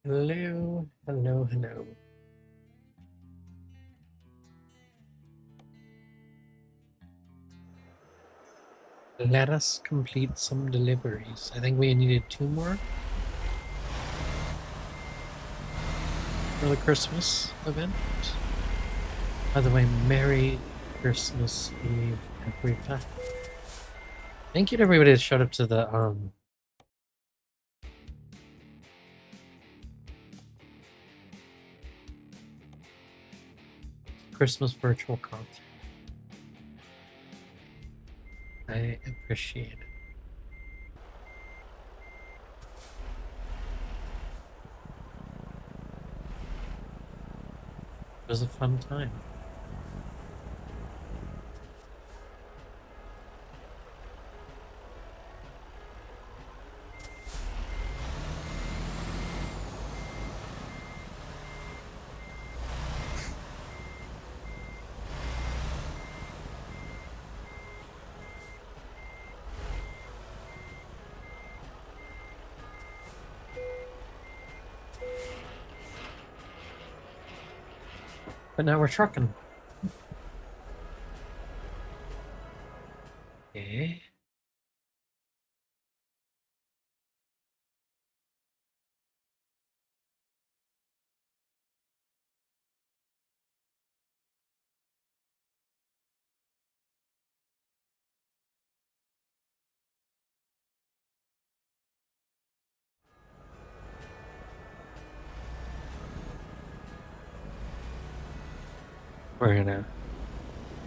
Hello, hello, hello. Let us complete some deliveries. I think we needed 2 more for the Christmas event. By the way, Merry Christmas Eve, everybody. Thank you to everybody that showed up to the Christmas virtual concert. I appreciate it. It was a fun time. But now we're trucking. Okay.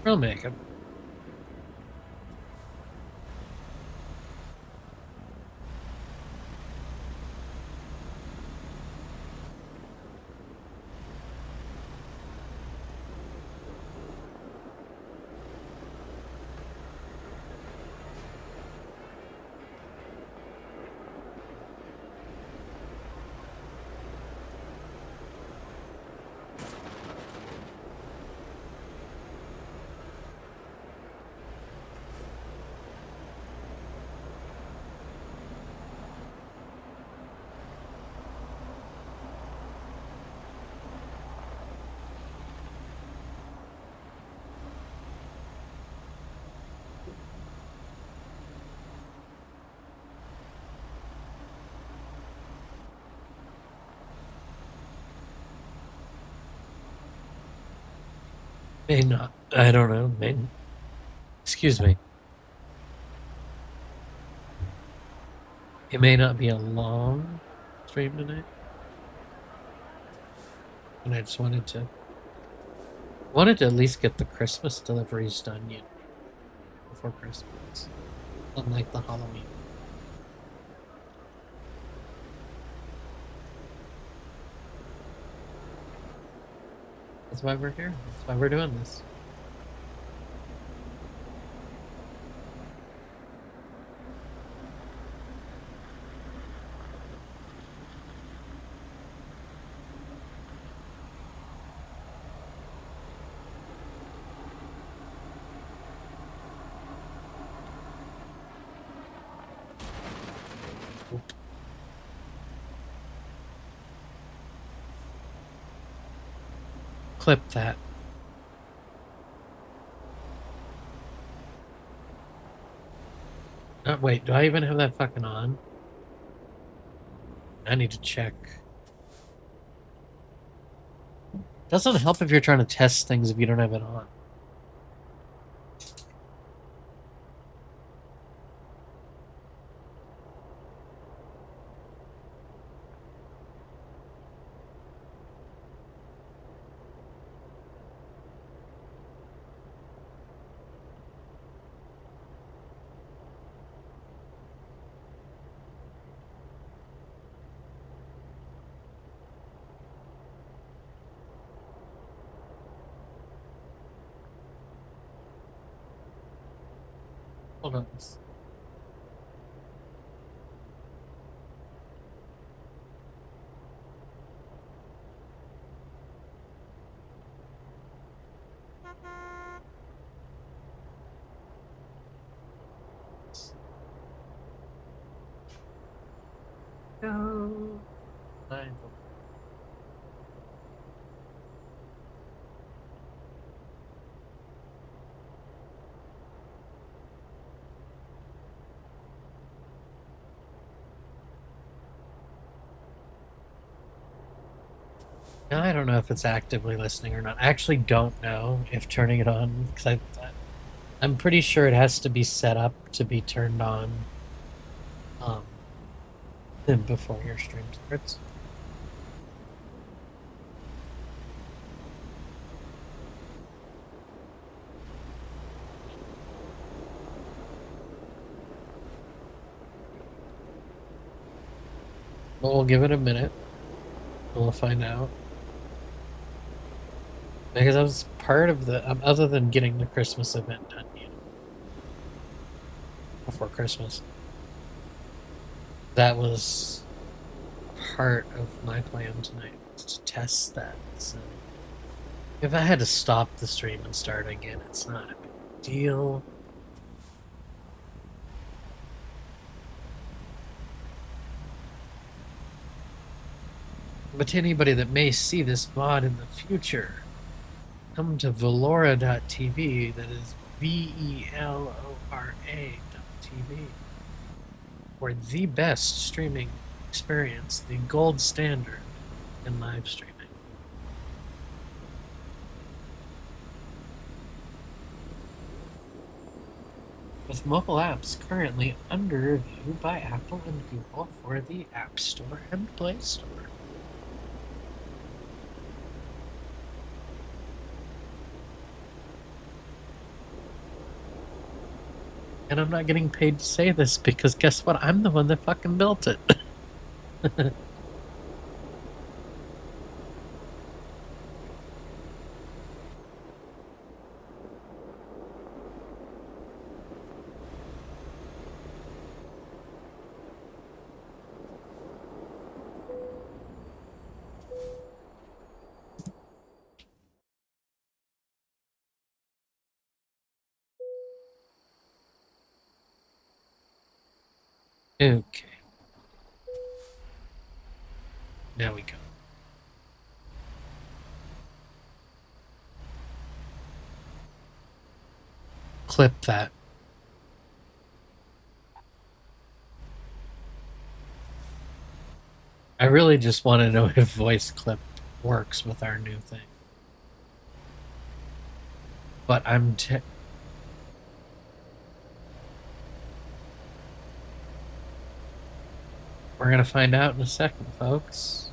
We'll make it. May not. I don't know. Excuse me. It may not be a long stream tonight. And I just wanted to at least get the Christmas deliveries done yet before Christmas. Unlike the Halloween. That's why we're here. That's why we're doing this. Clip that. Wait, do I even have that fucking on? I need to check. Doesn't help if you're trying to test things if you don't have it on. Hold on. Go. Now, I don't know if it's actively listening or not. I actually don't know if turning it on, because I'm pretty sure it has to be set up to be turned on um, before your stream starts. But we'll give it a minute. We'll find out. Because I was part of the, other than getting the Christmas event done, before Christmas, that was part of my plan tonight, was to test that. So if I had to stop the stream and start again, it's not a big deal. But to anybody that may see this VOD in the future, come to Velora.tv, that is VELORA.tv, for the best streaming experience, the gold standard in live streaming. With mobile apps currently under review by Apple and Google for the App Store and Play Store. And I'm not getting paid to say this because guess what? I'm the one that fucking built it. Okay. Now we go. Clip that. I really just want to know if voice clip works with our new thing. But we're gonna find out in a second, folks.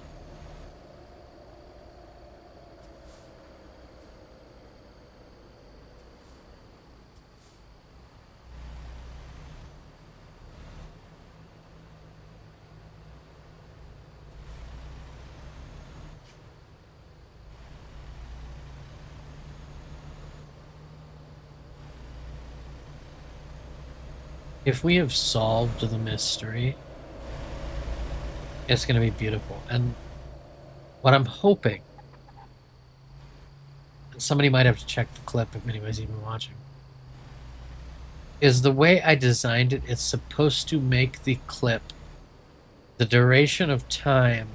If we have solved the mystery, it's going to be beautiful. And what I'm hoping, and somebody might have to check the clip if anybody's even watching, is the way I designed it, it's supposed to make the clip the duration of time,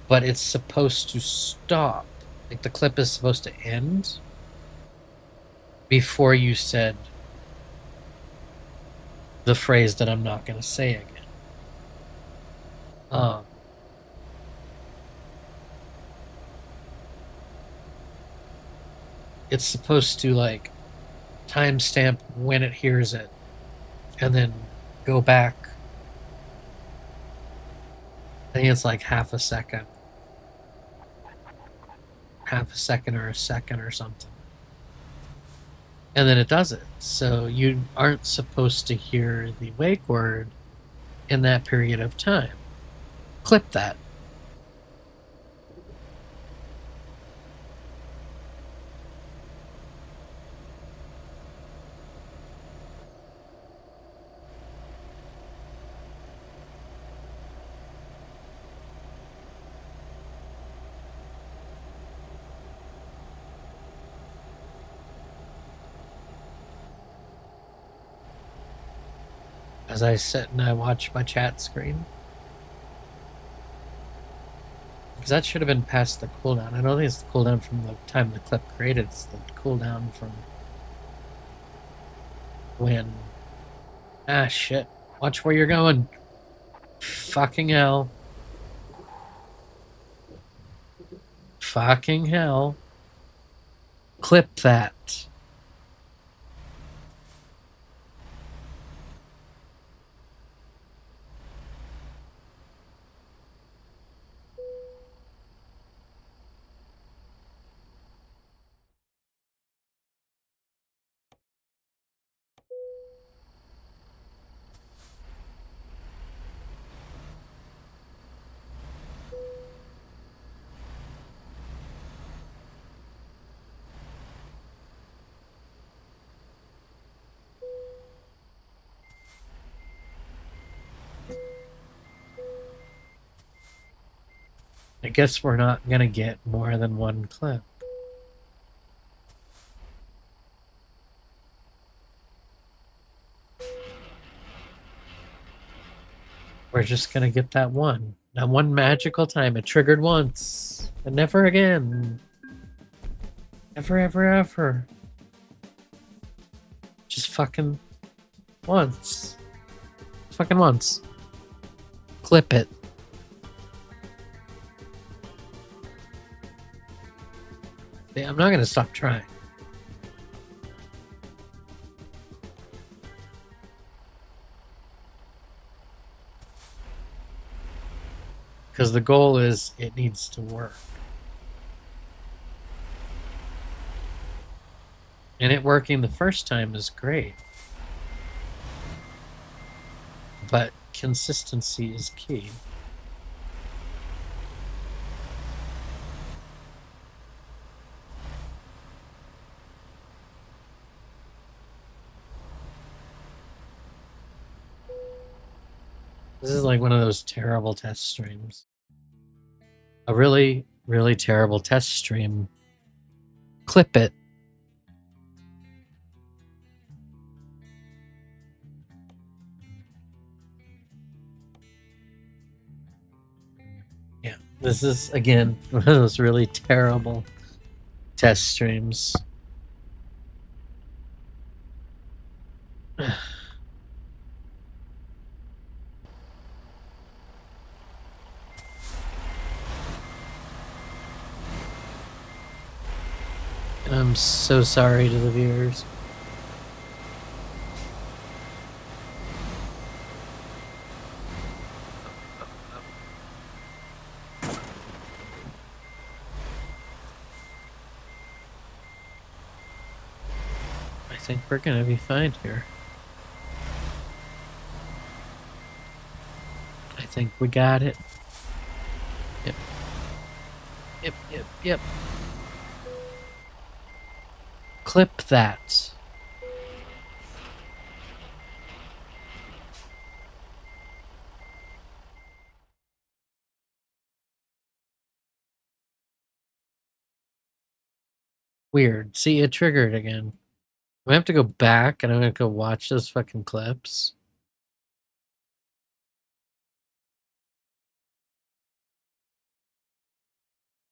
but it's supposed to stop. Like the clip is supposed to end before you said the phrase that I'm not going to say again. It's supposed to like timestamp when it hears it and then go back. I think it's like half a second or a second or something. And then it does it. So you aren't supposed to hear the wake word in that period of time. Clip that. As I sit and I watch my chat screen. Because that should have been past the cooldown. I don't think it's the cooldown from the time the clip created. It's the cooldown from when... Ah, shit. Watch where you're going. Fucking hell. fucking hell. Clip that. I guess we're not gonna get more than one clip. We're just gonna get that one. That one magical time. It triggered once. And never again. Ever, ever, ever. Just fucking once. Fucking once. Clip it. Yeah, I'm not gonna stop trying. Because the goal is it needs to work. And it working the first time is great. But consistency is key. This is like one of those terrible test streams. A really, really terrible test stream. Clip it. Yeah, this is, again, one of those really terrible test streams. I'm so sorry to the viewers. I think we're gonna be fine here. I think we got it. Yep. Yep, yep, yep. Clip that. Weird. See, it triggered again. I have to go back and I'm gonna go watch those fucking clips.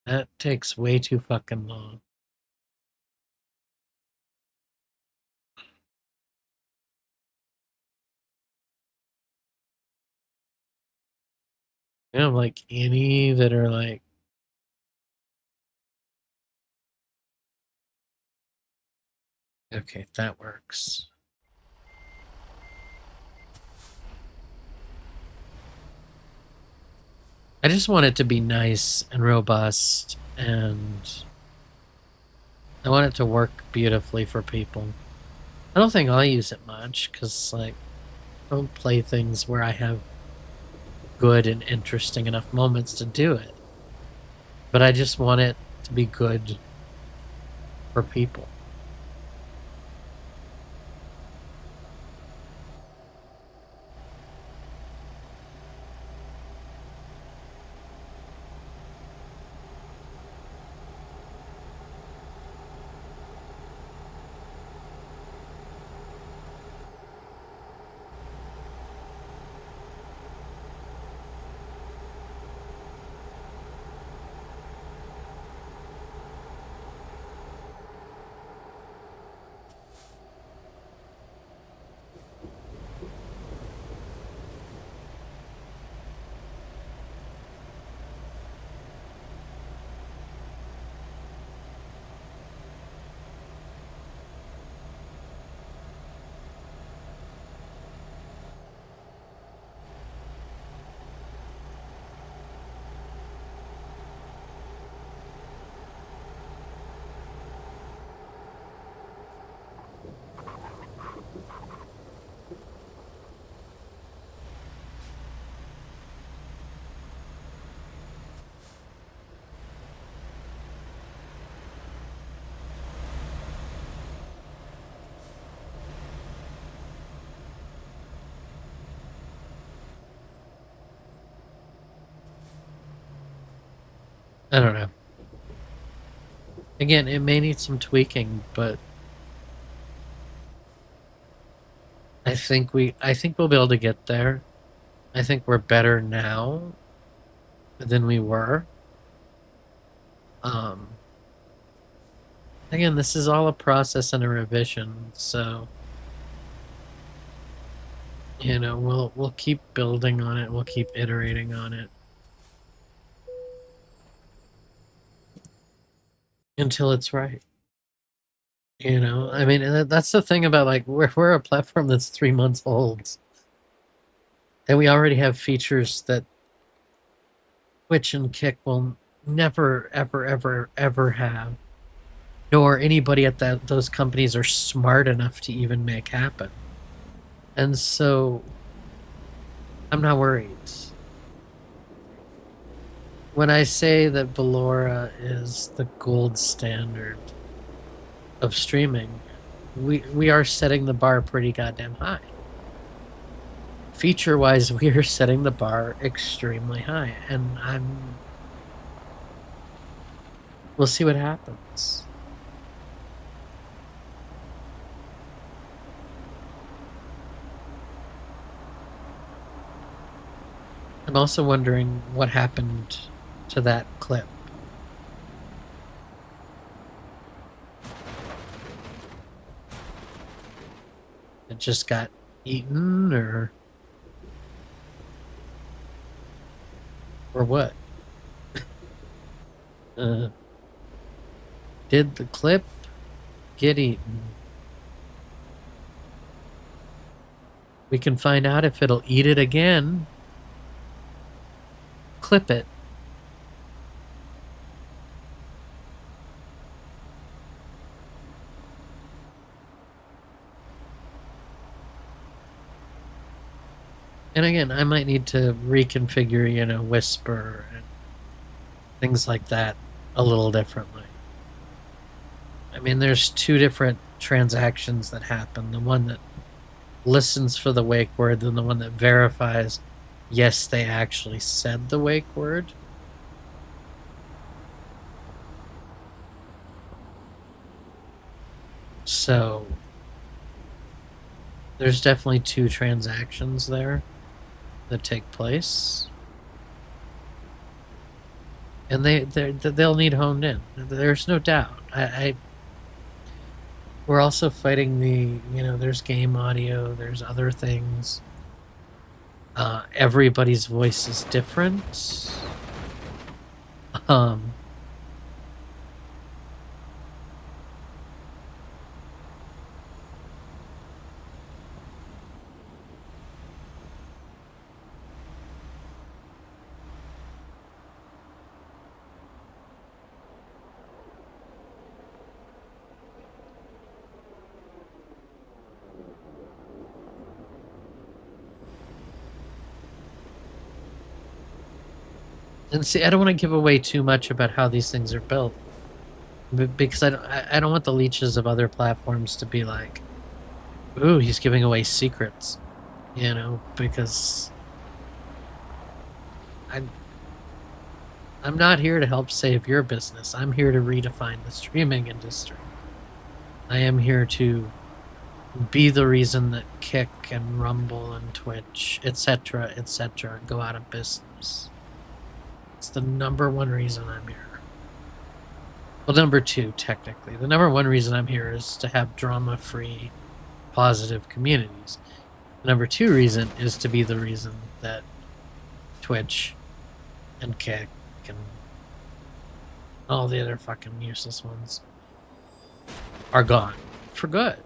That takes way too fucking long. You know, like any that are like, okay, that works. I just want it to be nice and robust, and I want it to work beautifully for people. I don't think I'll use it much, because, like, I don't play things where I have good and interesting enough moments to do it. But I just want it to be good for people. I don't know. Again, it may need some tweaking, but I think we'll be able to get there. I think we're better now than we were. Um, Again, this is all a process and a revision, so we'll keep building on it. We'll keep iterating on it until it's right. I mean, that's the thing about like we're a platform that's 3 months old, and we already have features that Twitch and Kick will never, ever, ever, ever have, nor anybody at those companies are smart enough to even make happen. And so I'm not worried. When I say that Velora is the gold standard of streaming, we are setting the bar pretty goddamn high. Feature-wise, we are setting the bar extremely high, and we'll see what happens. I'm also wondering what happened to that clip. It just got eaten, or what? Did the clip get eaten? We can find out if it'll eat it again. Clip it. And again, I might need to reconfigure, Whisper and things like that a little differently. I mean, there's two different transactions that happen. The one that listens for the wake word, and the one that verifies, yes, they actually said the wake word. So there's definitely two transactions there that take place, and they'll need honed in. There's no doubt. We're also fighting there's game audio, there's other things. Everybody's voice is different. And see, I don't want to give away too much about how these things are built, because I don't want the leeches of other platforms to be like, ooh, he's giving away secrets, because I'm not here to help save your business. I'm here to redefine the streaming industry. I am here to be the reason that Kick and Rumble and Twitch, etc., go out of business. It's the number one reason I'm here. Well, number two, technically. The number one reason I'm here is to have drama-free, positive communities. The number two reason is to be the reason that Twitch and Kick and all the other fucking useless ones are gone for good.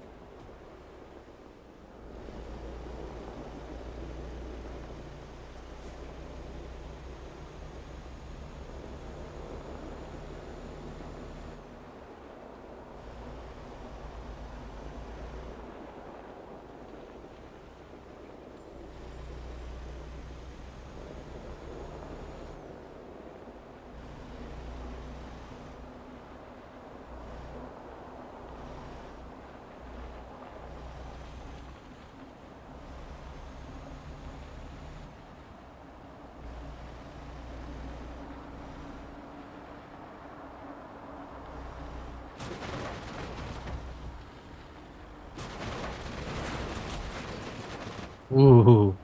Ooh.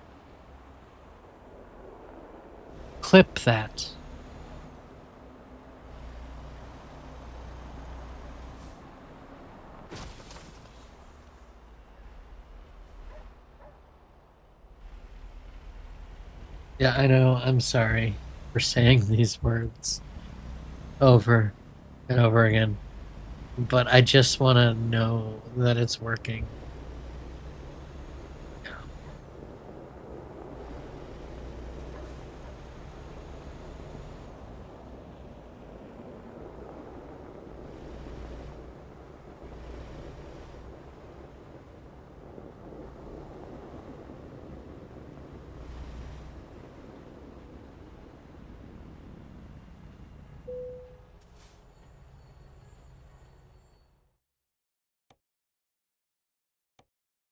Clip that. Yeah, I know. I'm sorry for saying these words over and over again. But I just want to know that it's working. Yeah.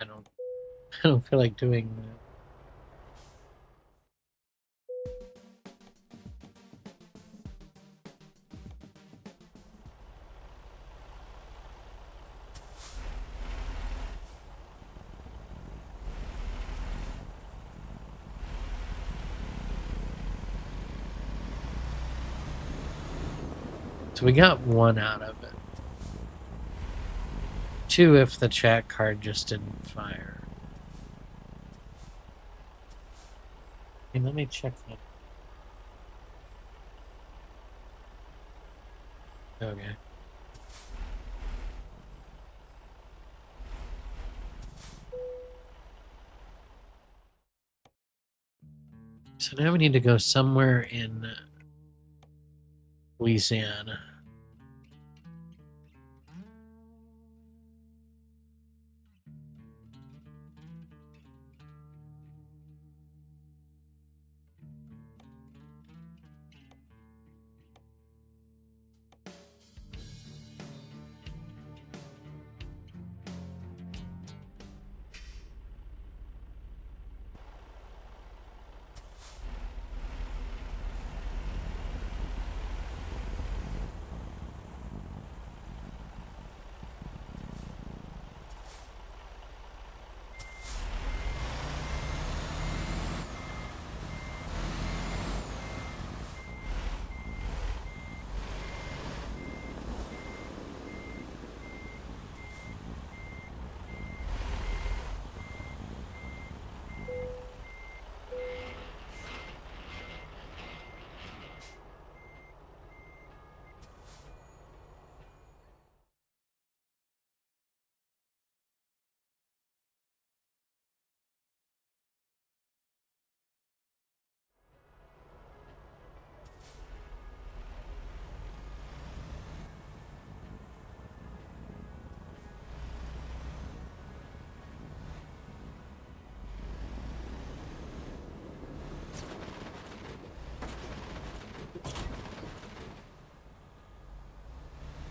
I don't I don't feel like doing that. So we got one out of it. Two if the chat card just didn't fire. Hey, let me check that. Okay. So now we need to go somewhere in Louisiana.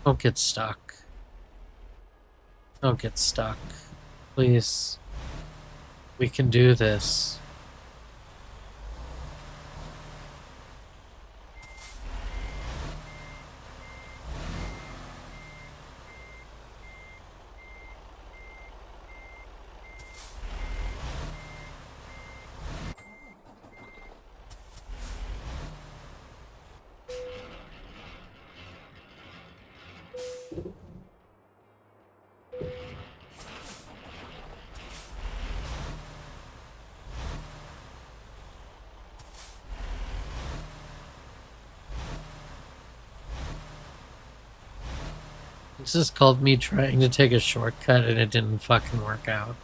Don't get stuck. Don't get stuck. Please. We can do this. This is called me trying to take a shortcut and it didn't fucking work out.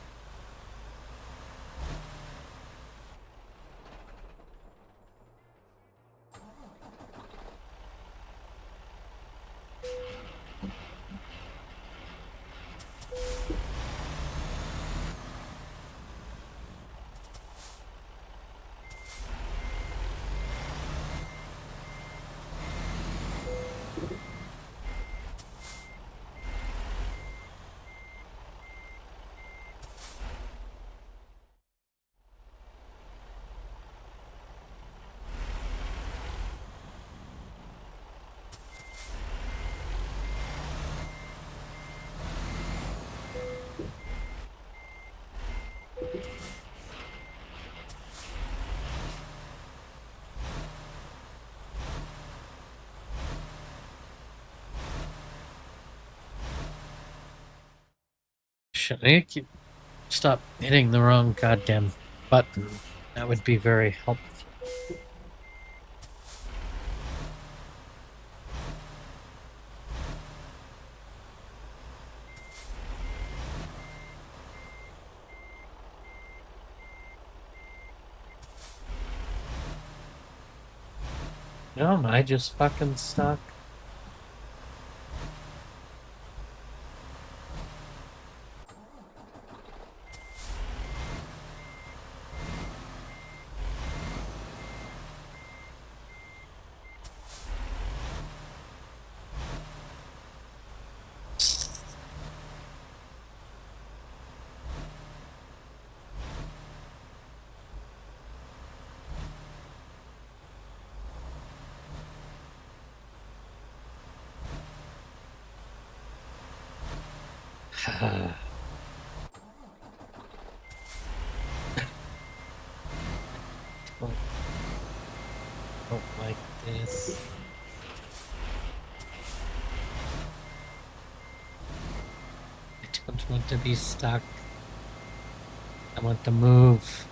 Shit, I need to stop hitting the wrong goddamn button. That would be very helpful. No, am I just fucking stuck? Don't like this. I don't want to be stuck. I want to move.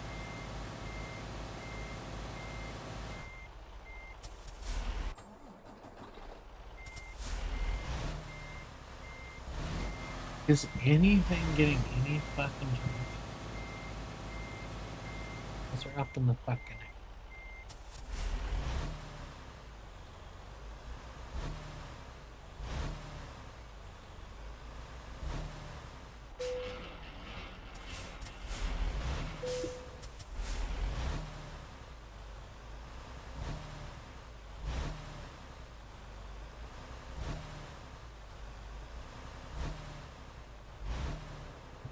Is anything getting any fucking traction? Because we're up in the fucking air.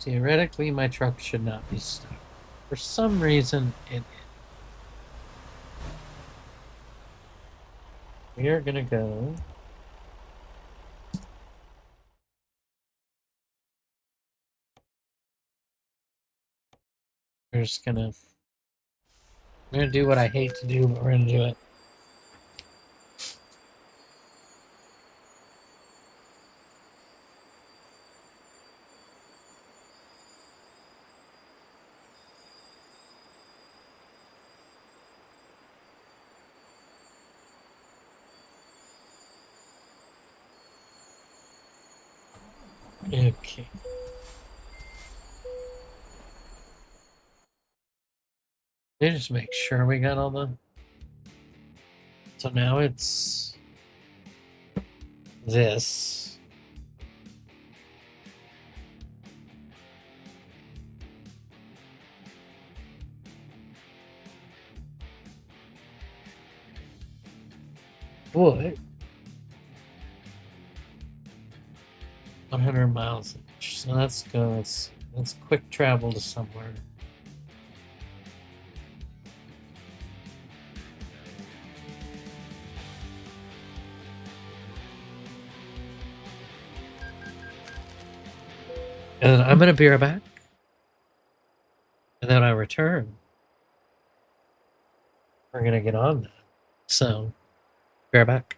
Theoretically, my truck should not be stuck. For some reason, it is. We are gonna go. We're just gonna. I'm gonna do what I hate to do, but we're gonna do it. Okay. They just make sure we got all the. So now it's this. What? 100 miles each. So let's go. Let's quick travel to somewhere. And I'm gonna be right back. And then I return. We're gonna get on that. So, be right back.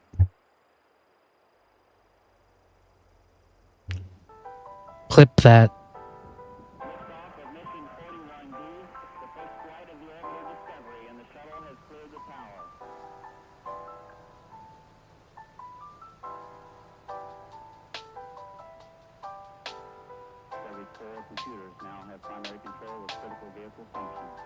Clip that. Computers now have primary control of critical vehicle functions.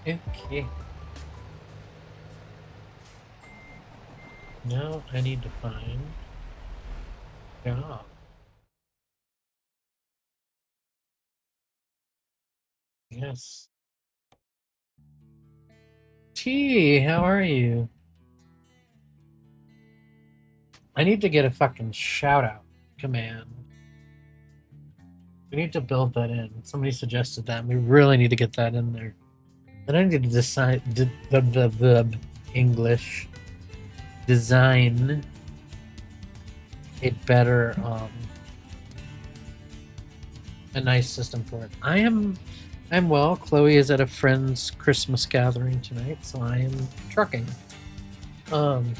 Okay. Now I need to find a job. Yes. T, how are you? I need to get a fucking shout out command. We need to build that in. Somebody suggested that, and we really need to get that in there. Then I need to decide the English design a better a nice system for it. I'm well. Chloe is at a friend's Christmas gathering tonight, so I am trucking. Um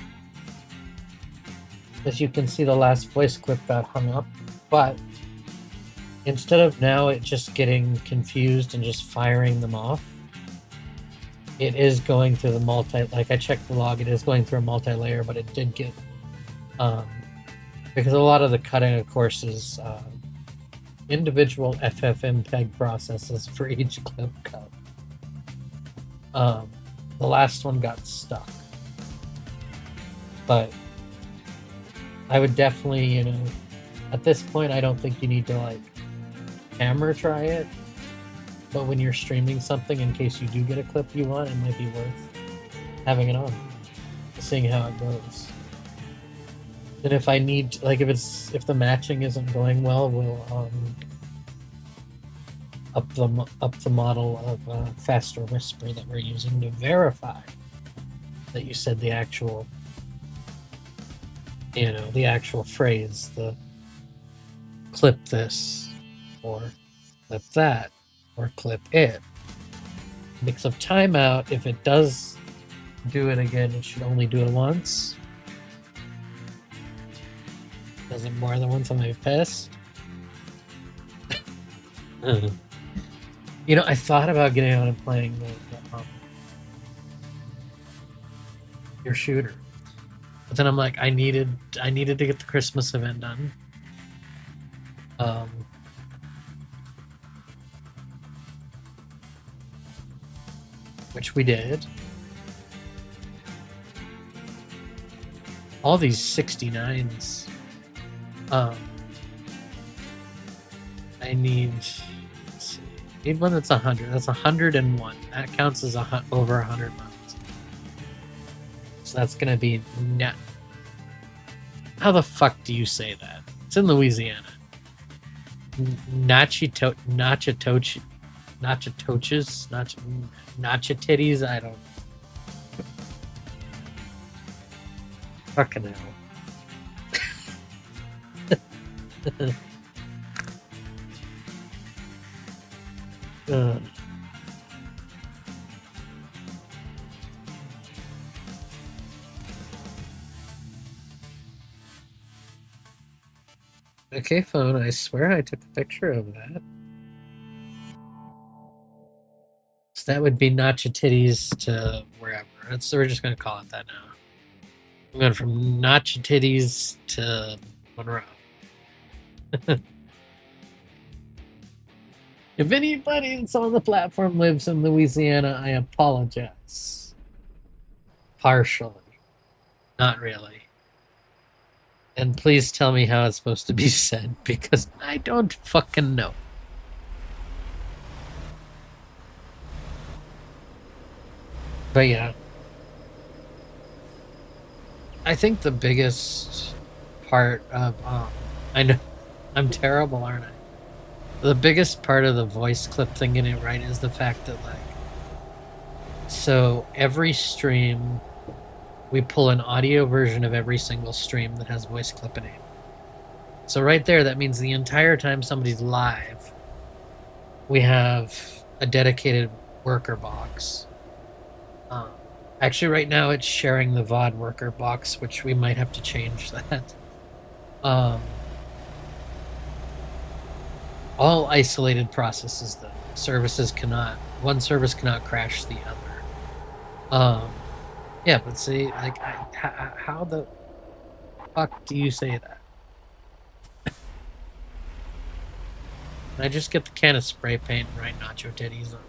as you can see, the last voice clip got hung up, but instead of now it just getting confused and just firing them off, it is going through the like I checked the log, it is going through a multi-layer, but it did get because a lot of the cutting, of course, is individual FFmpeg processes for each clip cut. The last one got stuck, but I would definitely, at this point, I don't think you need to like camera try it, but when you're streaming something, in case you do get a clip you want, it might be worth having it on, seeing how it goes. And if I need, like, if the matching isn't going well, we'll up the model of faster whisper that we're using to verify that you said the actual, the actual phrase, the clip this, or clip that, or clip it. Because of timeout, if it does do it again, it should only do it once. Does it more than once, I might be pissed. I thought about getting out and playing your shooter, but then I'm like, I needed to get the Christmas event done. Which we did. All these 69s. I need one that's 100. That's 101. That counts as over 100 miles. So that's gonna be net. How the fuck do you say that? It's in Louisiana. Nachitoches, nachititties. I don't. Fucking hell. Okay, phone, I swear I took a picture of that. So that would be Nachititties to wherever. We're just going to call it that now. I'm going from Nachititties to Monroe. If anybody that's on the platform lives in Louisiana, I apologize. Partially. Not really. And please tell me how it's supposed to be said, because I don't fucking know. But yeah. I think the biggest part of I know I'm terrible, aren't I? The biggest part of the voice clip thing getting it right is the fact that so every stream we pull an audio version of every single stream that has voice clip in it. So right there, that means the entire time somebody's live, we have a dedicated worker box. Actually, right now it's sharing the VOD worker box, which we might have to change that. All isolated processes, though. One service cannot crash the other. Yeah, but see, like, how the fuck do you say that? Can I just get the can of spray paint and write nacho titties on?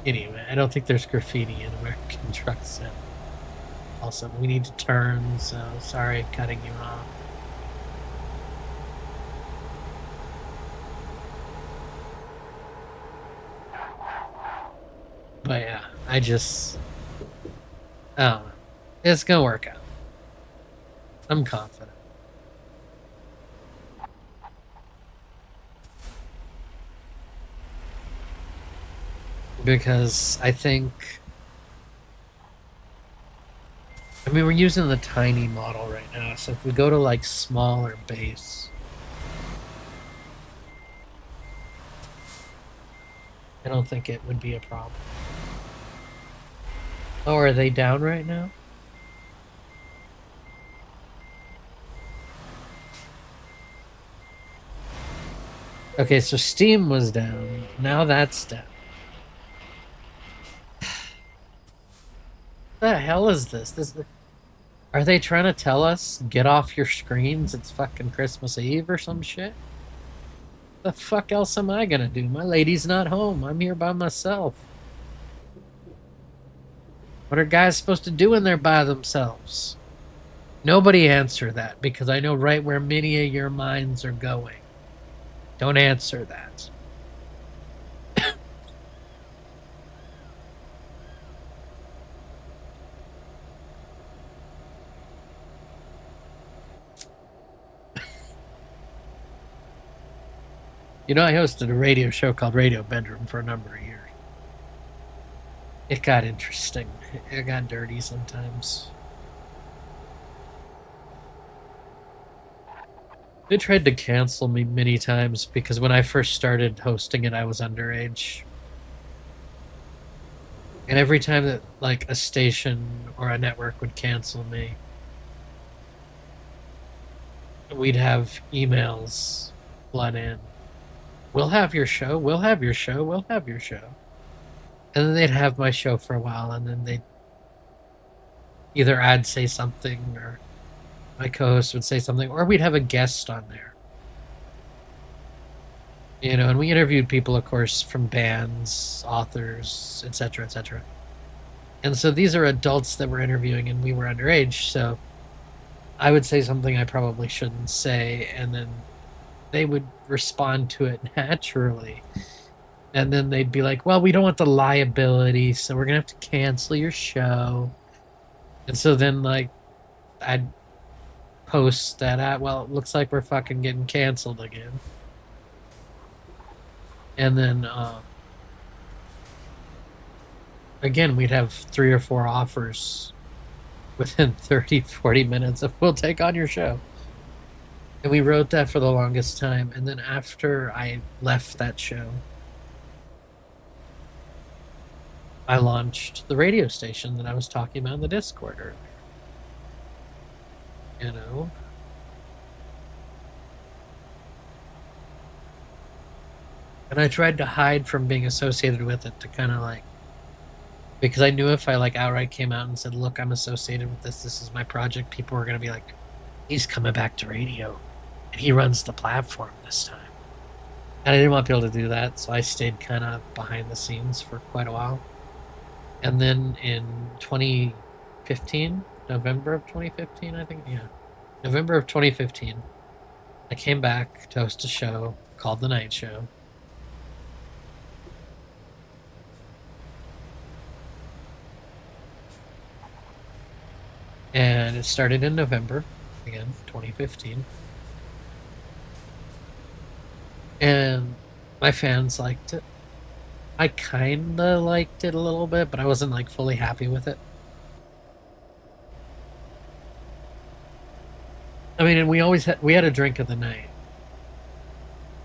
Anyway, I don't think there's graffiti in American trucks yet. Also, we need to turn, so sorry cutting you off. But yeah, I don't know. It's gonna work out. I'm confident. Because I mean, we're using the tiny model right now, so if we go to like smaller base, I don't think it would be a problem. Oh, are they down right now? Okay, so Steam was down. Now that's down. What the hell is this? Are they trying to tell us get off your screens? It's fucking Christmas Eve or some shit? The fuck else am I gonna do? My lady's not home. I'm here by myself. What are guys supposed to do when they're by themselves? Nobody answer that because I know right where many of your minds are going. Don't answer that. You know, I hosted a radio show called Radio Bedroom for a number of years. It got interesting. It got dirty sometimes. They tried to cancel me many times because when I first started hosting it, I was underage. And every time that like a station or a network would cancel me, we'd have emails flood in. We'll have your show, we'll have your show, we'll have your show. And then they'd have my show for a while, and then I'd say something, or my co-host would say something, or we'd have a guest on there. You know, and we interviewed people, of course, from bands, authors, etc., etc. And so these are adults that we're interviewing, and we were underage, so I would say something I probably shouldn't say, and then they would respond to it naturally. And then they'd be like, well, we don't want the liability, so we're going to have to cancel your show. And so then, like, I'd post that at, well, it looks like we're fucking getting canceled again. And then, again, we'd have 3 or 4 offers within 30, 40 minutes of, we'll take on your show. And we wrote that for the longest time. And then after I left that show, I launched the radio station that I was talking about in the Discord earlier. You know? And I tried to hide from being associated with it to kind of like, because I knew if I like outright came out and said, look, I'm associated with this is my project, people were going to be like, he's coming back to radio and he runs the platform this time. And I didn't want people to do that, so I stayed kind of behind the scenes for quite a while. And then in 2015, November of 2015, I think, yeah, November of 2015, I came back to host a show called The Night Show. And it started in November, again, 2015. And my fans liked it. I kinda liked it a little bit, but I wasn't like fully happy with it. I mean, and we had a drink of the night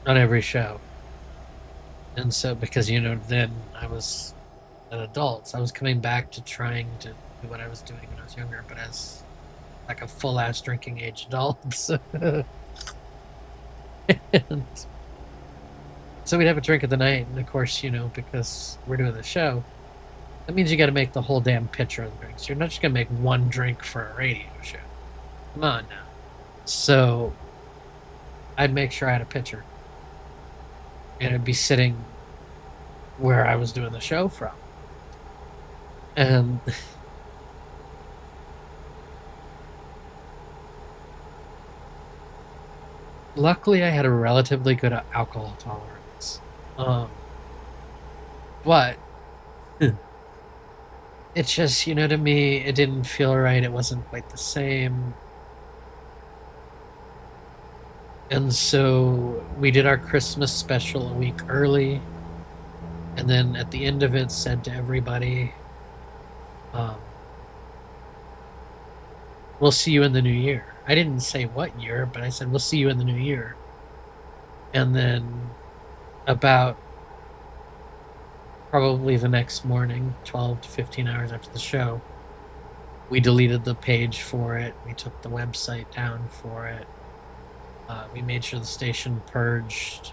on every show. And so because then I was an adult, so I was coming back to trying to do what I was doing when I was younger, but as like a full ass drinking age adult. And so we'd have a drink of the night, and of course, because we're doing the show, that means you got to make the whole damn pitcher of drinks. You're not just gonna make one drink for a radio show. Come on now. So I'd make sure I had a pitcher, and it'd be sitting where I was doing the show from. And luckily, I had a relatively good alcohol tolerance. But it's just, to me, it didn't feel right. It wasn't quite the same. And so we did our Christmas special a week early. And then at the end of it, said to everybody, um, we'll see you in the new year. I didn't say what year, but I said, we'll see you in the new year. And then about probably the next morning, 12 to 15 hours after the show, we deleted the page for it. We took the website down for it. We made sure the station purged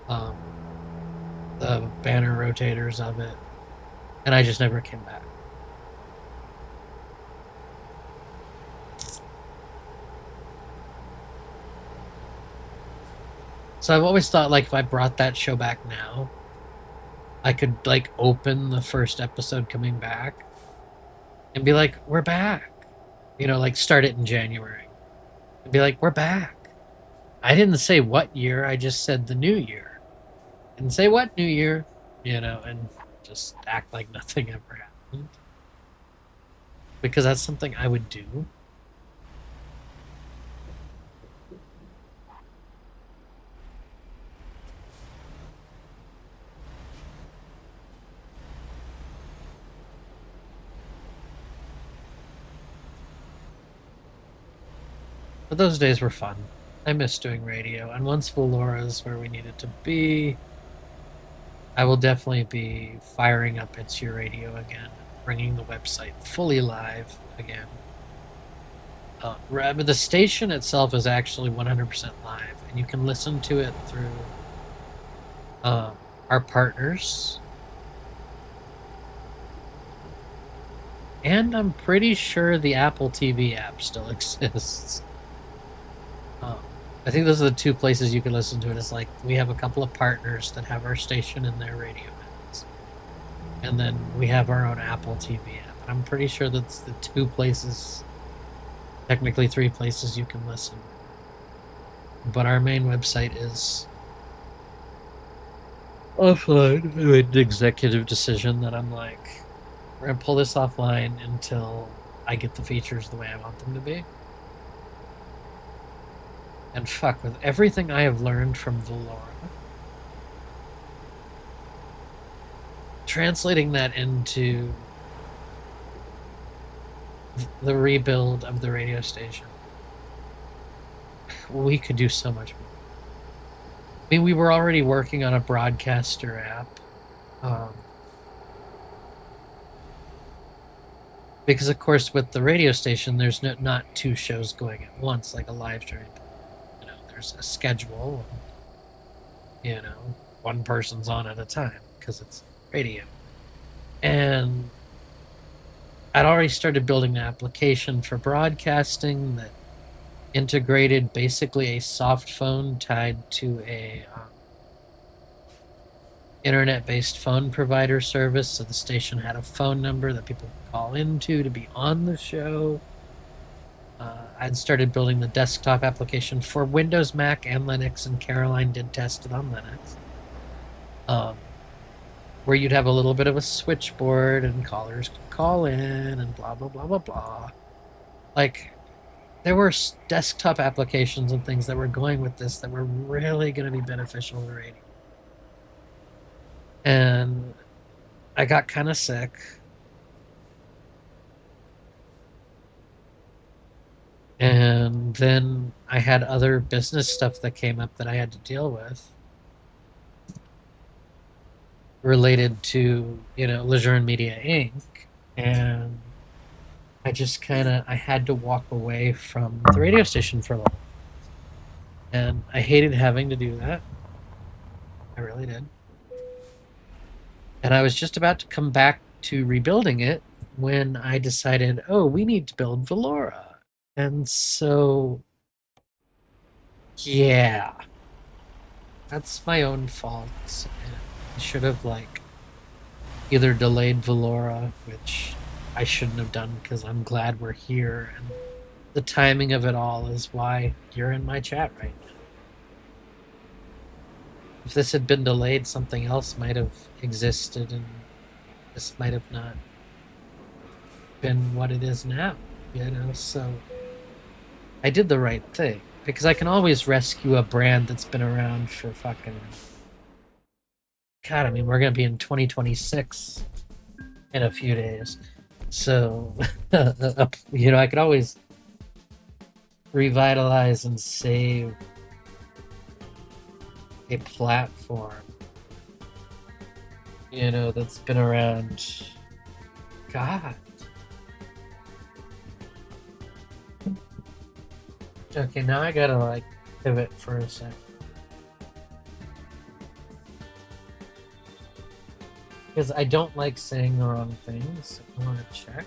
um, the banner rotators of it. And I just never came back. So I've always thought, like, if I brought that show back now, I could, like, open the first episode coming back and be like, we're back. Like, start it in January and be like, we're back. I didn't say what year, I just said the new year. Didn't say what new year, and just act like nothing ever happened. Because that's something I would do. But those days were fun. I miss doing radio, and once Velora's where we needed to be, I will definitely be firing up It's Your Radio again, bringing the website fully live again. The station itself is actually 100% live, and you can listen to it through our partners. And I'm pretty sure the Apple TV app still exists. I think those are the two places you can listen to it. It's like we have a couple of partners that have our station in their radio ads. And then we have our own Apple TV app. I'm pretty sure that's the two places, technically three places you can listen. But our main website is offline. I made an executive decision that I'm like, we're going to pull this offline until I get the features the way I want them to be. And fuck, with everything I have learned from Velora, translating that into the rebuild of the radio station, we could do so much more. I mean, we were already working on a broadcaster app. Because, of course, with the radio station, there's not two shows going at once, like a live stream. There's a schedule, and, one person's on at a time, because it's radio. And I'd already started building an application for broadcasting that integrated basically a soft phone tied to a internet-based phone provider service, so the station had a phone number that people could call into to be on the show. I'd started building the desktop application for Windows, Mac, and Linux, and Caroline did test it on Linux. Where you'd have a little bit of a switchboard and callers could call in and blah, blah, blah, blah, blah. Like, there were desktop applications and things that were going with this that were really going to be beneficial to radio. And I got kind of sick. And then I had other business stuff that came up that I had to deal with related to, Lejeune Media Inc. And I just I had to walk away from the radio station for a little. And I hated having to do that. I really did. And I was just about to come back to rebuilding it when I decided, oh, we need to build Velora. And so, yeah, that's my own fault. I should have, either delayed Velora, which I shouldn't have done because I'm glad we're here, and the timing of it all is why you're in my chat right now. If this had been delayed, something else might have existed, and this might have not been what it is now, So I did the right thing because I can always rescue a brand that's been around for fucking. God, I mean, we're gonna be in 2026 in a few days, so I could always revitalize and save a platform, that's been around. God. Okay, now I gotta like pivot for a sec. Because I don't like saying the wrong things. I want to check.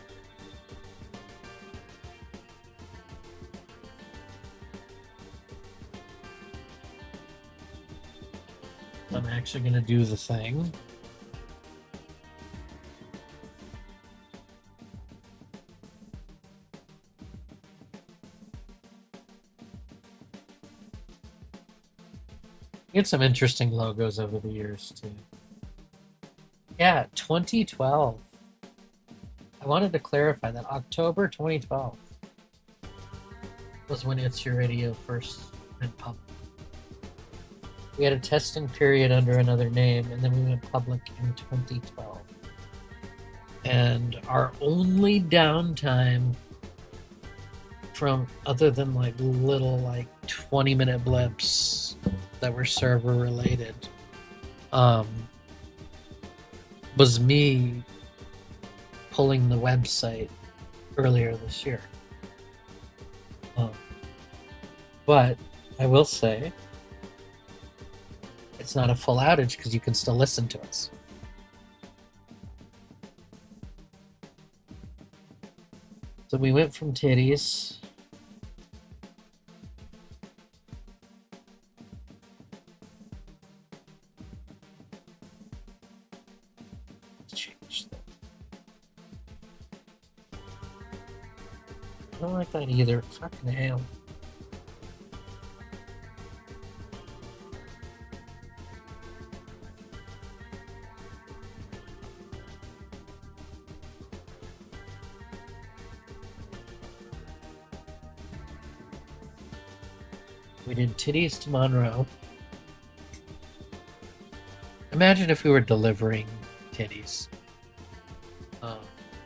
I'm actually going to do the thing. Get some interesting logos over the years, too. Yeah, 2012. I wanted to clarify that October 2012 was when It's Your Radio first went public. We had a testing period under another name, and then we went public in 2012. And our only downtime from other than like little like 20-minute blips that were server related was me pulling the website earlier this year. But I will say it's not a full outage because you can still listen to us. So we went from titties change that. I don't like that either. Fucking hell. We did titties to Monroe. Imagine if we were delivering titties.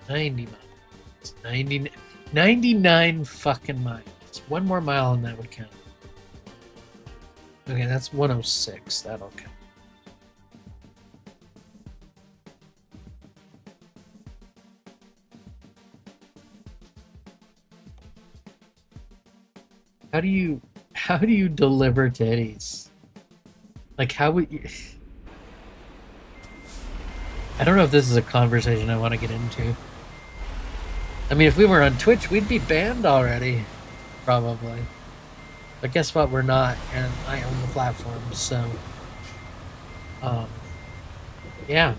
90 miles. 99 fucking miles. One more mile and that would count. Okay, that's 106. That'll count. How do you deliver titties? Like, how would you? I don't know if this is a conversation I want to get into. I mean, if we were on Twitch, we'd be banned already, probably. But guess what? We're not, and I own the platform, so yeah.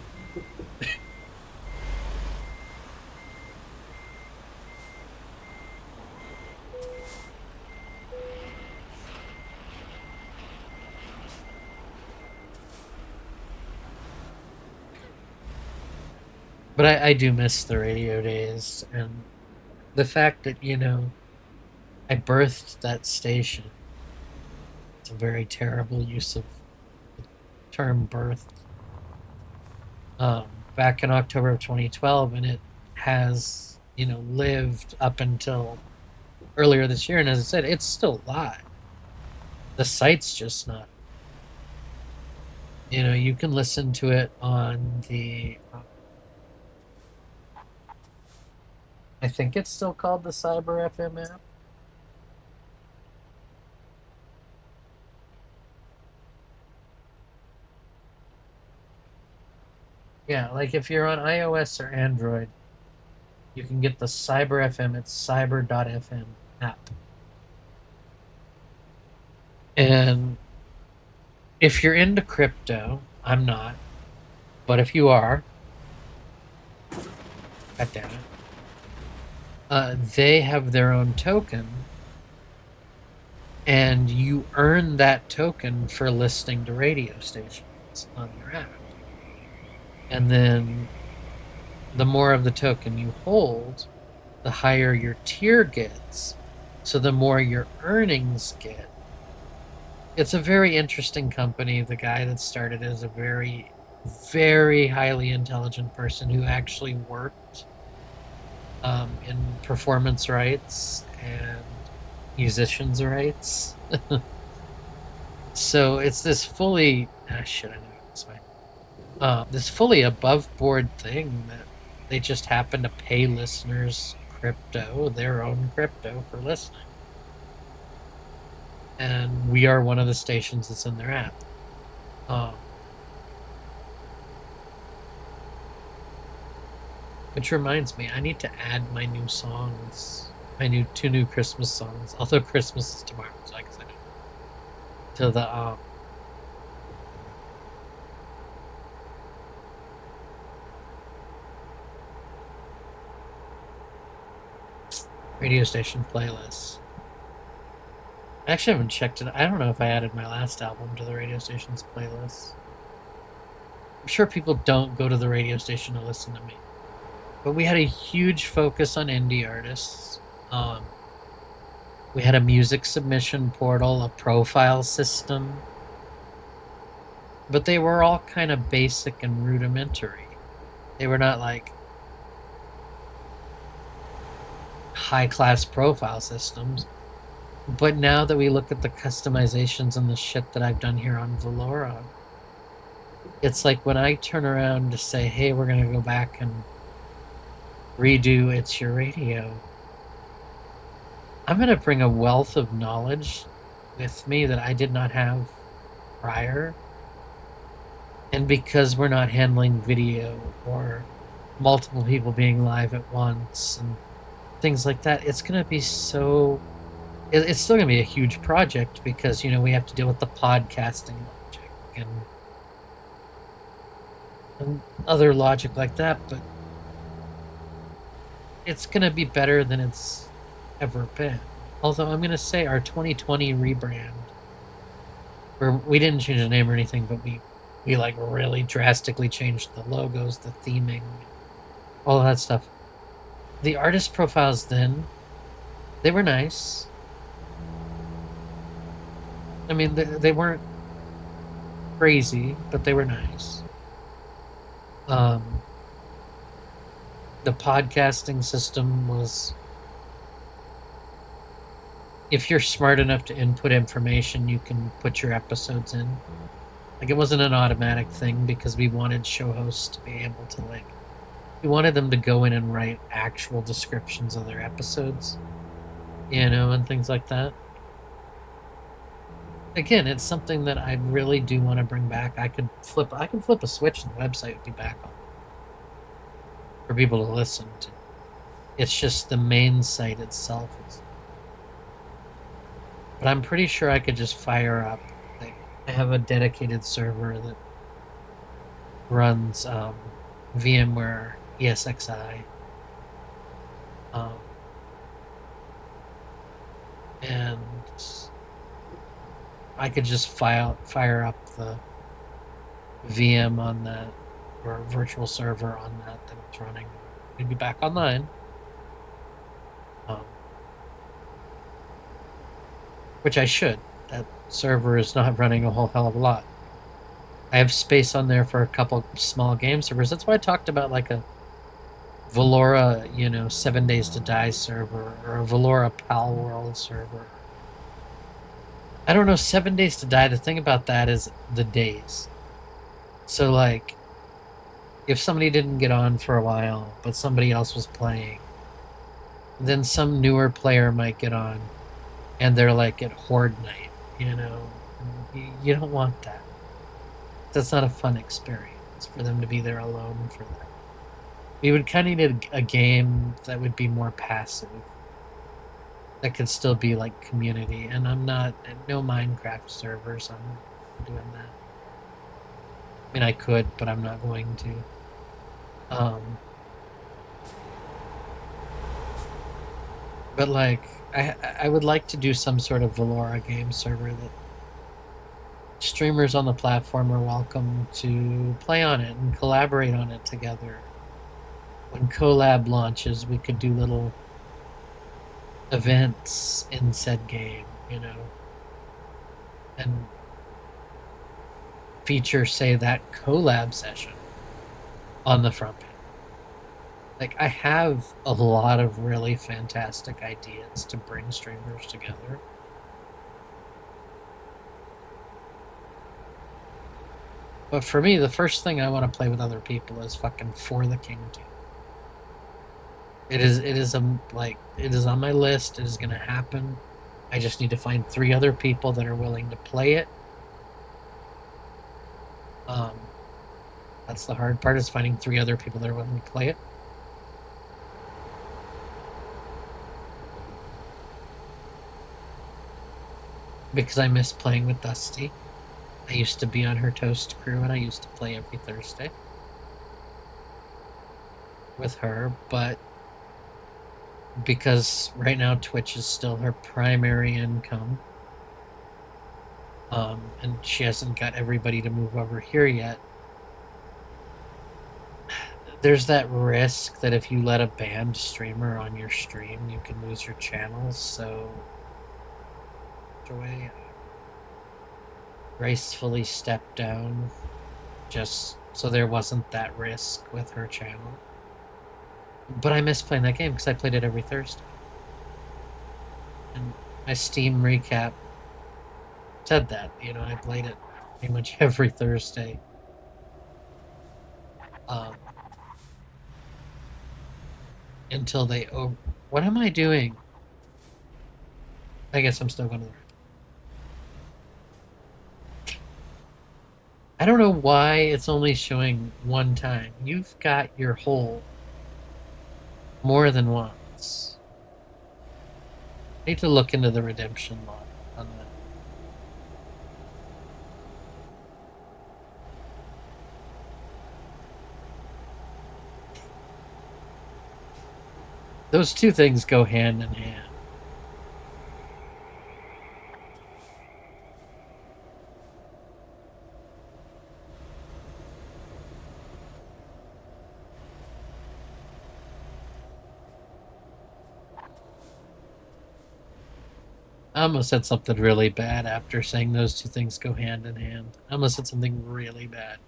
But I do miss the radio days, and the fact that, I birthed that station. It's a very terrible use of the term birthed. Back in October of 2012, and it has, lived up until earlier this year. And as I said, it's still live. The site's just not. You can listen to it on the. I think it's still called the Cyber FM app. Yeah, like if you're on iOS or Android, you can get the Cyber FM. It's cyber.fm app. And if you're into crypto, I'm not, but if you are, God damn it. They have their own token, and you earn that token for listening to radio stations on your app. And then the more of the token you hold, the higher your tier gets. So the more your earnings get. It's a very interesting company. The guy that started is a very, very highly intelligent person who actually worked in performance rights and musicians' rights. So it's this fully shit. I know this way. This fully above board thing that they just happen to pay listeners crypto, their own crypto, for listening, and we are one of the stations that's in their app. Which reminds me, I need to add my new songs, my two new Christmas songs. Although Christmas is tomorrow, so I guess I don't. To the radio station playlist. I actually haven't checked it. I don't know if I added my last album to the radio station's playlist. I'm sure people don't go to the radio station to listen to me, but we had a huge focus on indie artists. We had a music submission portal, a profile system, but they were all kind of basic and rudimentary. They were not like high class profile systems. But now that we look at the customizations and the shit that I've done here on Velora, it's like when I turn around to say, hey, we're going to go back and redo It's Your Radio, I'm going to bring a wealth of knowledge with me that I did not have prior. And because we're not handling video or multiple people being live at once and things like that, it's going to be so. It's still going to be a huge project because, we have to deal with the podcasting logic and other logic like that, but it's going to be better than it's ever been. Although I'm going to say our 2020 rebrand, where we didn't change the name or anything, but we like really drastically changed the logos, the theming, all that stuff. The artist profiles then, they were nice. I mean, they weren't crazy, but they were nice. The podcasting system was, if you're smart enough to input information, you can put your episodes in. Like, it wasn't an automatic thing because we wanted show hosts to be able to, we wanted them to go in and write actual descriptions of their episodes, and things like that. Again, it's something that I really do want to bring back. I can flip a switch and the website would be back on for people to listen to. It's just the main site itself is. But I'm pretty sure I could just fire up. I have a dedicated server that runs VMware ESXi. And I could just fire up the VM on that, or virtual server on that it's running. We'd be back online. Which I should. That server is not running a whole hell of a lot. I have space on there for a couple small game servers. That's why I talked about like a Velora, 7 Days to Die server, or a Velora Pal World server. I don't know, 7 Days to Die, the thing about that is the days. So, if somebody didn't get on for a while, but somebody else was playing, then some newer player might get on, and they're at Horde Night, You don't want that. That's not a fun experience for them to be there alone for that. We would kind of need a game that would be more passive, that could still be like community, and no Minecraft servers, I'm not doing that. I mean, I could, but I'm not going to. But like, I would like to do some sort of Velora game server that streamers on the platform are welcome to play on it and collaborate on it together. When collab launches, we could do little events in said game, you know, and feature, say, that collab session on the front page. Like, I have a lot of really fantastic ideas to bring streamers together. But for me, the first thing I want to play with other people is fucking For the King 2. It is like, it is on my list. It is gonna happen. I just need to find 3 other people that are willing to play it. Um, that's the hard part, is finding 3 other people that are willing to play it. Because I miss playing with Dusty. I used to be on her Toast crew and I used to play every Thursday with her, but because right now Twitch is still her primary income, and she hasn't got everybody to move over here yet, there's that risk that if you let a banned streamer on your stream, you can lose your channel. So, Joy gracefully stepped down just so there wasn't that risk with her channel. But I miss playing that game because I played it every Thursday. And my Steam recap said that, you know, I played it pretty much every Thursday. Um, until they what am I doing? I guess I'm still going to the right. I don't know why it's only showing one time. You've got your hole more than once. I need to look into the redemption log on that. Those two things go hand in hand. I almost said something really bad after saying those two things go hand in hand. I almost said something really bad.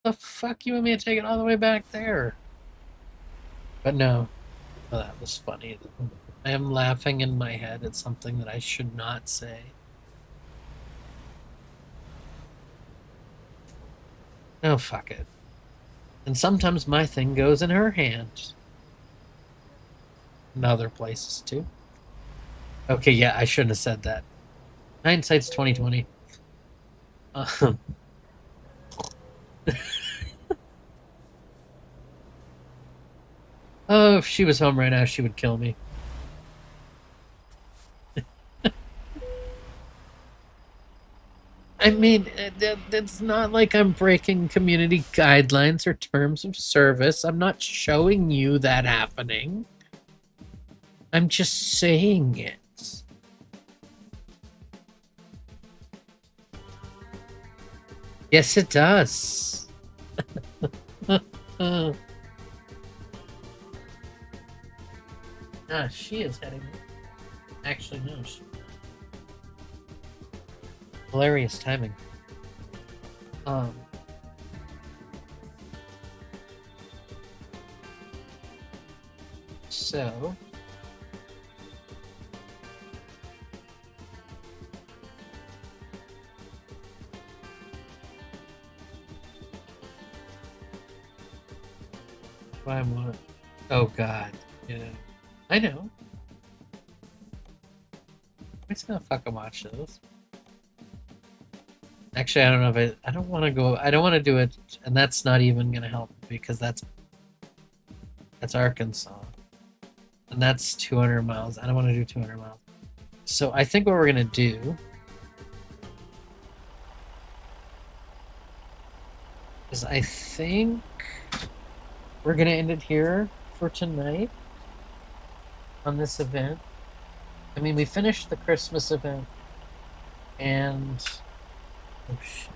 The fuck you want me to take it all the way back there? But no. Oh, that was funny. I am laughing in my head at something that I should not say. Oh, fuck it. And sometimes my thing goes in her hand. In other places, too. Okay, yeah, I shouldn't have said that. Hindsight's 2020. Oh, if she was home right now, she would kill me. I mean, it's not like I'm breaking community guidelines or terms of service. I'm not showing you that happening. I'm just saying it. Yes, it does. She is heading. Actually, no. Hilarious timing. Um. So. Why am I? Oh God. Yeah. I know. I'm just gonna fucking watch those. Actually, I don't know if I don't want to go. I don't want to do it, and that's not even gonna help because that's Arkansas, and that's 200 miles. I don't want to do 200 miles. So I think what we're gonna do is I think we're gonna end it here for tonight on this event. I mean, we finished the Christmas event, and oh shit,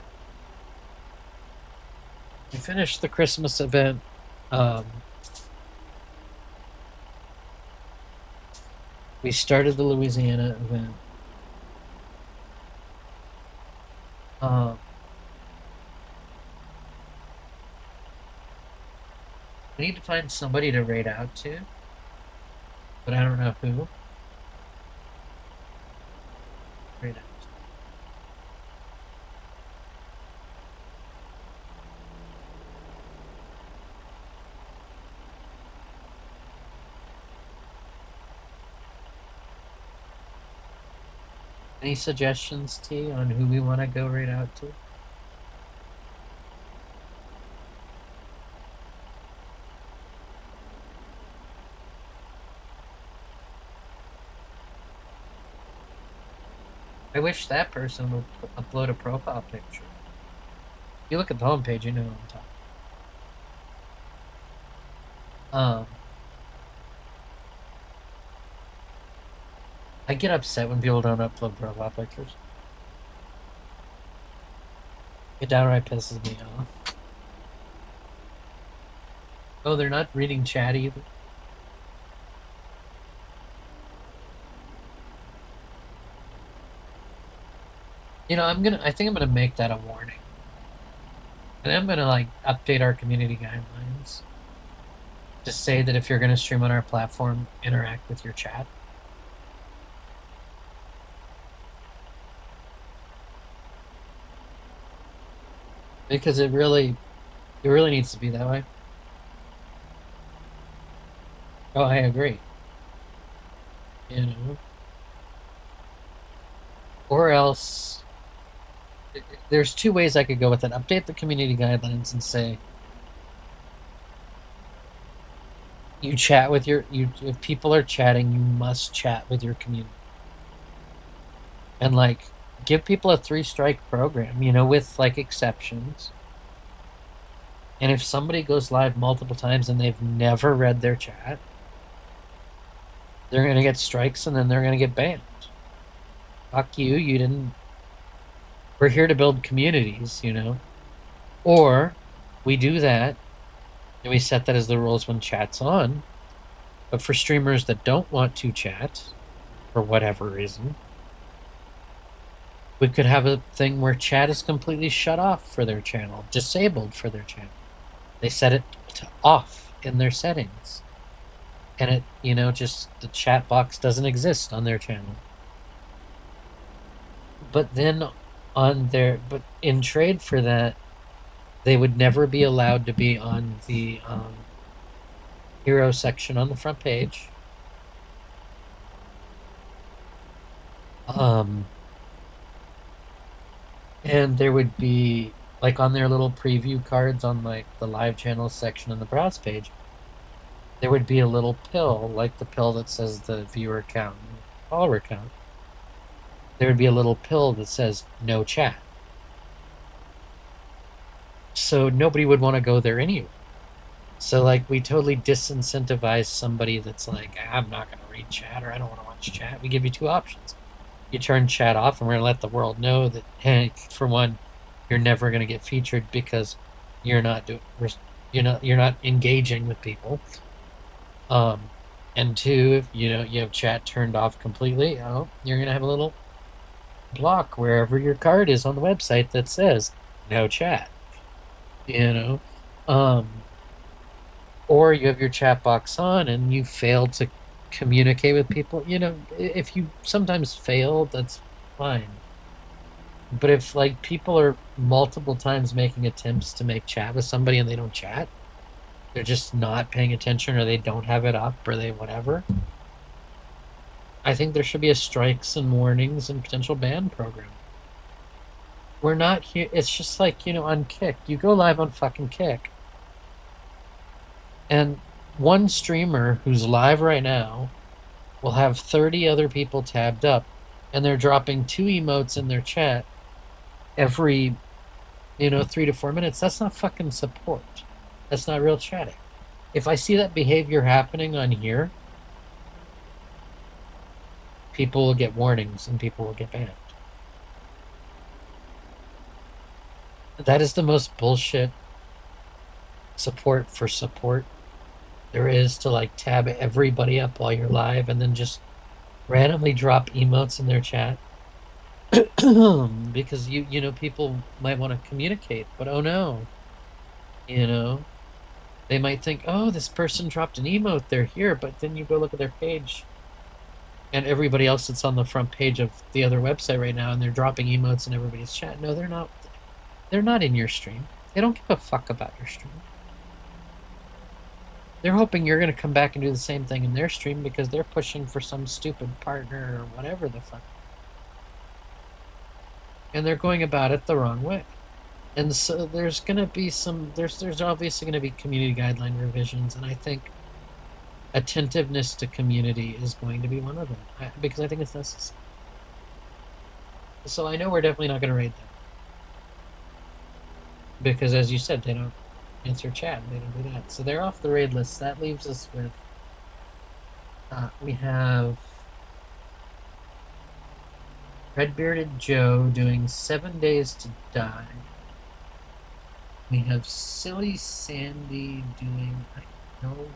we finished the Christmas event. We started the Louisiana event. We need to find somebody to raid out to, but I don't know who. Raid out. Any suggestions, T, on who we want to go raid out to? I wish that person would upload a profile picture. If you look at the homepage, you know what I'm talking. I get upset when people don't upload profile pictures. It downright pisses me off. Oh, they're not reading chat either. You know, I think I'm gonna make that a warning. And I'm gonna like update our community guidelines. Just say that if you're gonna stream on our platform, interact with your chat. Because it really needs to be that way. Oh, I agree. You know, or else there's two ways I could go with it. Update the community guidelines and say you chat with if people are chatting, you must chat with your community. And like give people a 3-strike program, you know, with like exceptions. And if somebody goes live multiple times and they've never read their chat, they're going to get strikes and then they're going to get banned. Fuck you, you didn't. We're here to build communities, you know? Or we do that and we set that as the rules when chat's on. But for streamers that don't want to chat, for whatever reason, we could have a thing where chat is completely shut off for their channel, disabled for their channel. They set it to off in their settings. And it, you know, just the chat box doesn't exist on their channel. But then but in trade for that, they would never be allowed to be on the hero section on the front page. And there would be like on their little preview cards on like the live channel section on the browse page, there would be a little pill, like the pill that says the viewer count and follower count. There would be a little pill that says no chat. So nobody would want to go there anyway. So like we totally disincentivize somebody that's like, I'm not going to read chat or I don't want to watch chat. We give you two options. You turn chat off and we're going to let the world know that, hey, for one, you're never going to get featured because you're not engaging with people. And two, if you have chat turned off completely, you're going to have a little block wherever your card is on the website that says no chat. Or you have your chat box on and you fail to communicate with people. If you sometimes fail, that's fine. But if like people are multiple times making attempts to make chat with somebody and they don't chat, they're just not paying attention or they don't have it up or they whatever, I think there should be a strikes and warnings and potential ban program. We're not here. It's just like, on Kick. You go live on fucking Kick. And one streamer who's live right now will have 30 other people tabbed up and they're dropping 2 emotes in their chat every 3 to 4 minutes. That's not fucking support. That's not real chatting. If I see that behavior happening on here, people will get warnings and people will get banned. That is the most bullshit support for support there is, to like tab everybody up while you're live and then just randomly drop emotes in their chat. Because people might want to communicate, but oh no, they might think, oh, this person dropped an emote, they're here, but then you go look at their page and everybody else that's on the front page of the other website right now, and they're dropping emotes in everybody's chat. No, they're not. They're not in your stream. They don't give a fuck about your stream. They're hoping you're going to come back and do the same thing in their stream because they're pushing for some stupid partner or whatever the fuck. And they're going about it the wrong way. And so there's going to be there's obviously going to be community guideline revisions, and I think attentiveness to community is going to be one of them, because I think it's necessary. So I know we're definitely not going to raid them, because as you said, they don't answer chat, they don't do that. So they're off the raid list. That leaves us with, we have Red-Bearded Joe doing 7 Days to Die. We have Silly Sandy doing, I know,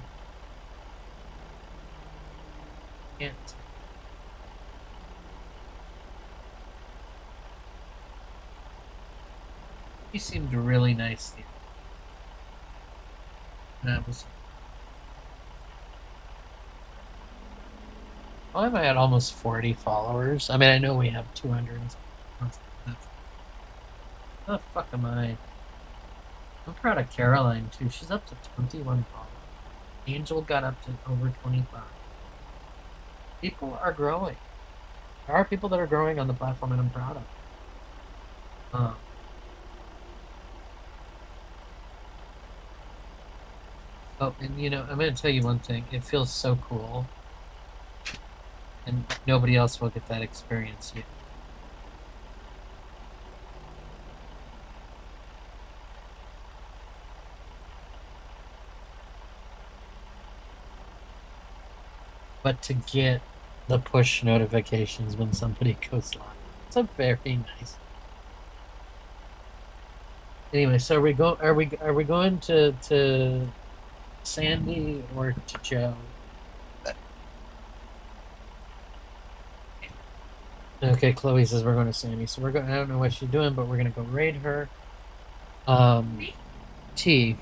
can't. He seemed really nice. That was. Why am I at almost 40 followers? I mean, I know we have 200. How the fuck am I? I'm proud of Caroline too. She's up to 21 followers. Angel got up to over 25. People are growing. There are people that are growing on the platform, and I'm proud of. Oh, and I'm going to tell you one thing. It feels so cool. And nobody else will get that experience yet. But to get the push notifications when somebody goes live, it's a very nice. Anyway, so are we going to Sandy or to Joe? Okay, Chloe says we're going to Sandy. So we're going. I don't know what she's doing, but we're going to go raid her. T,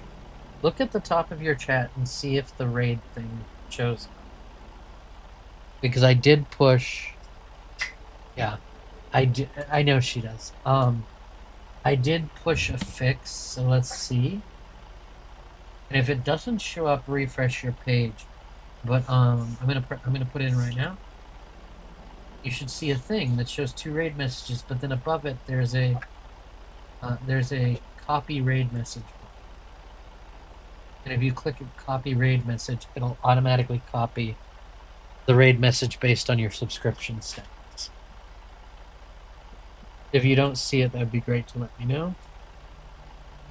look at the top of your chat and see if the raid thing shows up. Because I did push. Yeah, I know she does. I did push a fix, so let's see. And if it doesn't show up, refresh your page. But I'm gonna put it in right now. You should see a thing that shows 2 raid messages, but then above it there's a copy raid message. And if you click a copy raid message, it'll automatically copy the raid message based on your subscription status. If you don't see it, that'd be great to let me know.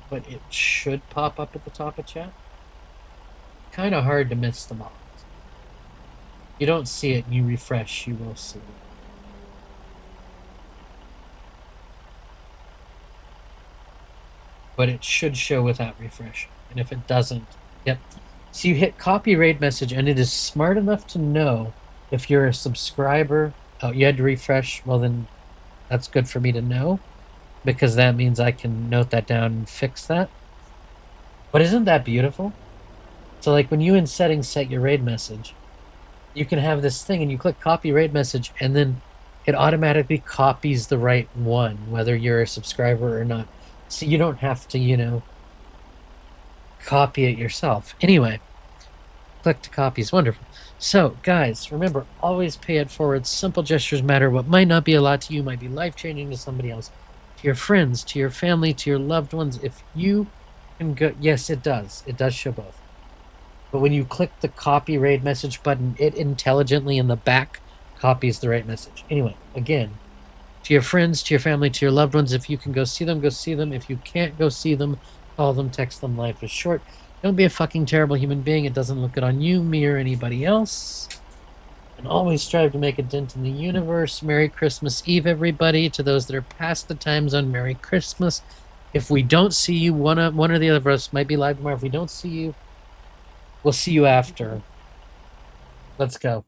But it should pop up at the top of chat. Kind of hard to miss them all. You don't see it and you refresh, you will see it. But it should show without refresh. And if it doesn't, yep. So you hit copy raid message, and it is smart enough to know if you're a subscriber. Oh, you had to refresh? Well, then that's good for me to know, because that means I can note that down and fix that. But isn't that beautiful? So like when you in settings set your raid message, you can have this thing and you click copy raid message, and then it automatically copies the right one, whether you're a subscriber or not. So you don't have to, copy it yourself. Anyway, click to copy is wonderful. So guys, remember, always pay it forward. Simple gestures matter. What might not be a lot to you might be life-changing to somebody else, to your friends, to your family, to your loved ones. If you can go, yes, it does show both. But when you click the copy raid message button, it intelligently in the back copies the right message. Anyway, again, to your friends, to your family, to your loved ones, if you can go see them, go see them. If you can't go see them, call them, text them. Life is short. Don't be a fucking terrible human being. It doesn't look good on you, me, or anybody else. And always strive to make a dent in the universe. Merry Christmas Eve, everybody. To those that are past the time zone, Merry Christmas. If we don't see you, one or the other of us might be live tomorrow. If we don't see you, we'll see you after. Let's go.